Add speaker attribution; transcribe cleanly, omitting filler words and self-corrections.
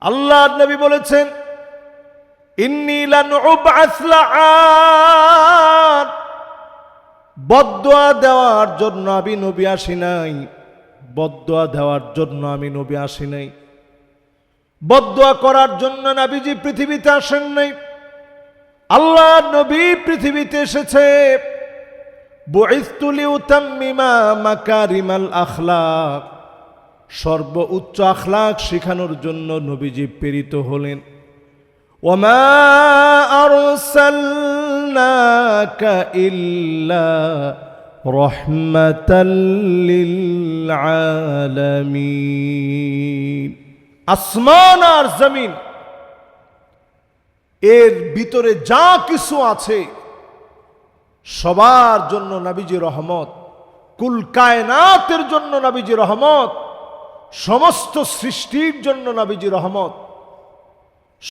Speaker 1: আল্লাহর নবী বলেছেন, ইন্নী লান উবআস লাআন, বদদুয়া দেওয়ার জন্য আমি নবী আসি নাই, বদদুয়া দেওয়ার জন্য আমি নবী আসি নাই, বদদুয়া করার জন্য নবীজি পৃথিবীতে আসেন নাই। আল্লাহর নবী পৃথিবীতে এসেছে বুইসতু লিউতাম্মিমা মাকারিমাল আখলাক, সর্বোচ্চ আখলাক শেখানোর জন্য নবীজি প্রেরিত হলেন। ওয়ামা আরসালনাকা ইল্লা রাহমাতাল লিল আলামিন। আসমান আর জমিন এর ভিতরে যা কিছু আছে সবার জন্য নবীজি রহমত, কুল কায়নাতের জন্য নবীজি রহমত, সমস্ত সৃষ্টির জন্য নবীজি রহমত।